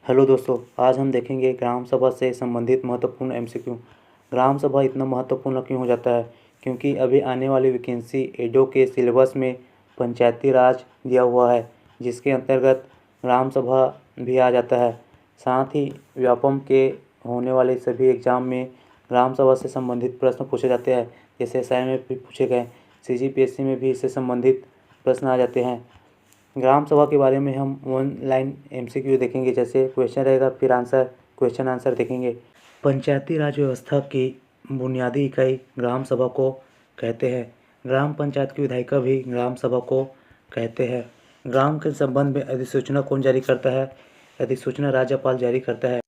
Hello दोस्तों, आज हम देखेंगे ग्राम सभा से संबंधित महत्वपूर्ण एमसीक्यू। ग्राम सभा इतना महत्वपूर्ण क्यों हो जाता है? क्योंकि अभी आने वाली वैकेंसी एडो के सिलेबस में पंचायती राज दिया हुआ है, जिसके अंतर्गत ग्राम सभा भी आ जाता है। साथ ही व्यापम के होने वाले सभी एग्जाम में ग्राम सभा से संबंधित प्रश्न पूछे जाते हैं। जैसे एसआई में भी पूछे गए, सीजीपीएससी में भी इससे संबंधित प्रश्न आ जाते हैं। ग्राम सभा के बारे में हम वन लाइन एमसीक्यू देखेंगे, जैसे क्वेश्चन रहेगा फिर आंसर, क्वेश्चन आंसर देखेंगे। पंचायती राज व्यवस्था की बुनियादी इकाई ग्राम सभा को कहते हैं। ग्राम पंचायत की विधायिका भी ग्राम सभा को कहते हैं। ग्राम के संबंध में अधिसूचना कौन जारी करता है? अधिसूचना राज्यपाल जारी करता है।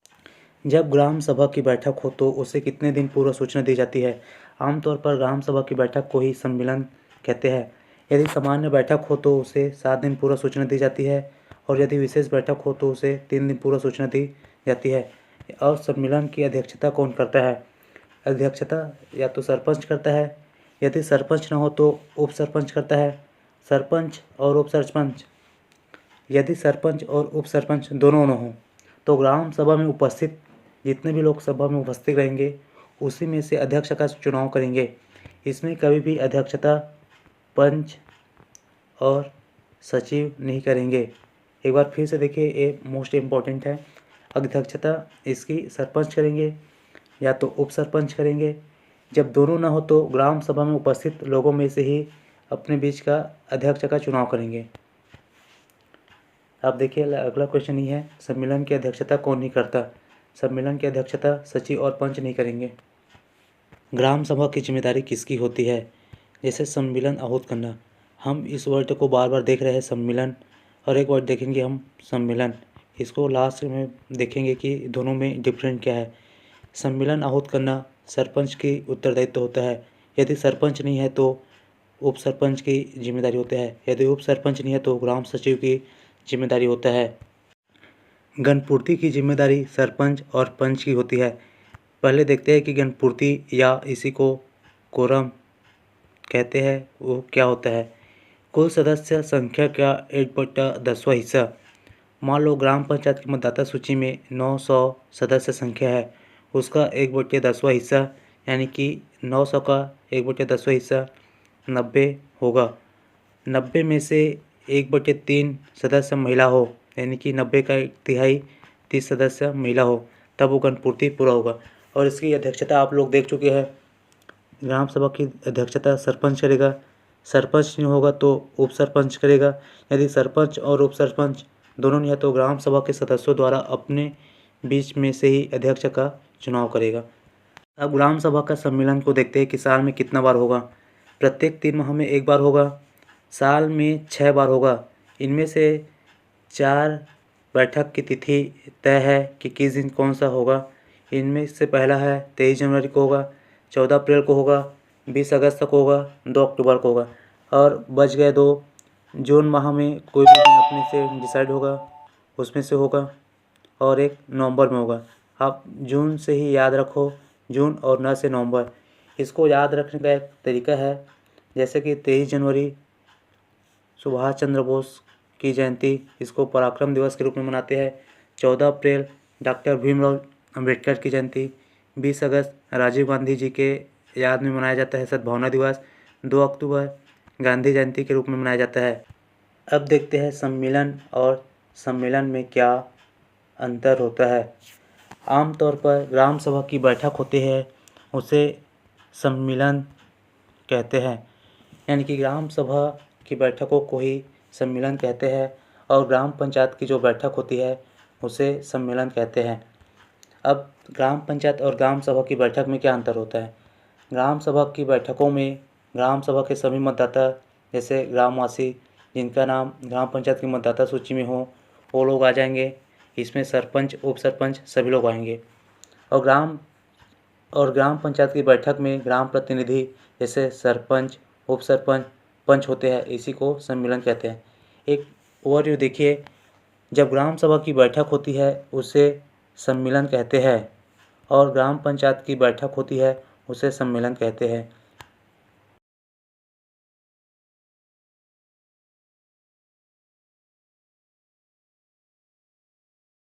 जब ग्राम सभा की बैठक हो तो उसे कितने दिन पूर्व सूचना दी जाती है? आमतौर पर ग्राम सभा की बैठक को ही सम्मेलन कहते हैं। यदि सामान्य बैठक हो तो उसे 7 दिन पूर्व सूचना दी जाती है, और यदि विशेष बैठक हो तो उसे 3 दिन पूर्व सूचना दी जाती है। और सम्मेलन की अध्यक्षता कौन करता है? अध्यक्षता या तो सरपंच करता है, यदि सरपंच न हो तो उप सरपंच करता है। सरपंच और उप सरपंच, यदि सरपंच और उप सरपंच दोनों न हों तो ग्राम सभा में उपस्थित जितने भी लोग सभा में उपस्थित रहेंगे उसी में से अध्यक्ष का चुनाव करेंगे। इसमें कभी भी अध्यक्षता पंच और सचिव नहीं करेंगे। एक बार फिर से देखिए, ये मोस्ट इम्पॉर्टेंट है। अध्यक्षता इसकी सरपंच करेंगे या तो उप सरपंच करेंगे। जब दोनों ना हो तो ग्राम सभा में उपस्थित लोगों में से ही अपने बीच का अध्यक्ष का चुनाव करेंगे। अब देखिए, अगला क्वेश्चन ये है, सम्मेलन की अध्यक्षता कौन नहीं करता? सम्मेलन की अध्यक्षता सचिव और पंच नहीं करेंगे। ग्राम सभा की जिम्मेदारी किसकी होती है? जैसे सम्मेलन आहूत करना। हम इस वर्ड को बार बार देख रहे हैं, सम्मेलन, और एक वर्ड देखेंगे हम सम्मेलन। इसको लास्ट में देखेंगे कि दोनों में डिफरेंट क्या है। सम्मेलन आहूत करना सरपंच की उत्तरदायित्व होता है। यदि सरपंच नहीं है तो उप सरपंच की जिम्मेदारी होता है। यदि उप सरपंच नहीं है तो ग्राम सचिव की जिम्मेदारी होता है। गणपूर्ति की जिम्मेदारी सरपंच और पंच की होती है। पहले देखते हैं कि गणपूर्ति या इसी को कोरम कहते हैं, वो क्या होता है। कुल सदस्य संख्या का 1/10वां हिस्सा। मान लो ग्राम पंचायत की मतदाता सूची में 900 सदस्य संख्या है, उसका 1/10वां हिस्सा यानी कि 900 का 1/10वां हिस्सा 90 होगा। 90 में से 1/3 सदस्य महिला हो, यानी कि 90 का 1/3 30 सदस्य महिला हो, तब वो गणपूर्ति पूरा होगा। और इसकी अध्यक्षता आप लोग देख चुके हैं। ग्राम सभा की अध्यक्षता सरपंच करेगा। सरपंच नहीं होगा तो उप सरपंच करेगा। यदि सरपंच और उप सरपंच दोनों नहीं है तो ग्राम सभा के सदस्यों द्वारा अपने बीच में से ही अध्यक्ष का चुनाव करेगा। अब ग्राम सभा का सम्मेलन को देखते हैं कि साल में कितना बार होगा। प्रत्येक 3 माह में 1 बार होगा। साल में 6 बार होगा। इनमें से 4 बैठक की तिथि तय है कि किस दिन कौन सा होगा। इनमें से पहला है 23 जनवरी को होगा, 14 अप्रैल को होगा, 20 अगस्त को होगा, 2 अक्टूबर को होगा, और बच गए 2। जून माह में कोई भी दिन अपने से डिसाइड होगा, उसमें से होगा, और एक नवंबर में होगा। आप जून से ही याद रखो, जून और न से नवंबर। इसको याद रखने का एक तरीका है, जैसे कि 23 जनवरी सुभाष चंद्र बोस की जयंती, इसको पराक्रम दिवस के रूप में मनाते हैं। 14 अप्रैल डॉक्टर भीमराव अम्बेडकर की जयंती। 20 अगस्त राजीव गांधी जी के याद में मनाया जाता है सद्भावना दिवस। 2 अक्टूबर गांधी जयंती के रूप में मनाया जाता है। अब देखते हैं सम्मेलन और सम्मेलन में क्या अंतर होता है। आमतौर पर ग्राम सभा की बैठक होती है, उसे सम्मेलन कहते हैं, यानी कि ग्राम सभा की बैठकों को ही सम्मेलन कहते हैं, और ग्राम पंचायत की जो बैठक होती है उसे सम्मेलन कहते हैं। अब ग्राम पंचायत और ग्राम सभा की बैठक में क्या अंतर होता है। ग्राम सभा की बैठकों में ग्राम सभा के सभी मतदाता, जैसे ग्रामवासी जिनका नाम ग्राम पंचायत की मतदाता सूची में हो, वो लोग आ जाएंगे। इसमें सरपंच, उप सरपंच सभी लोग आएंगे। और ग्राम पंचायत की बैठक में ग्राम प्रतिनिधि जैसे सरपंच, उप सरपंच, पंच होते हैं। इसी को सम्मेलन कहते हैं। एक ओवरव्यू देखिए, जब ग्राम सभा की बैठक होती है उसे सम्मेलन कहते हैं, और ग्राम पंचायत की बैठक होती है उसे सम्मेलन कहते हैं।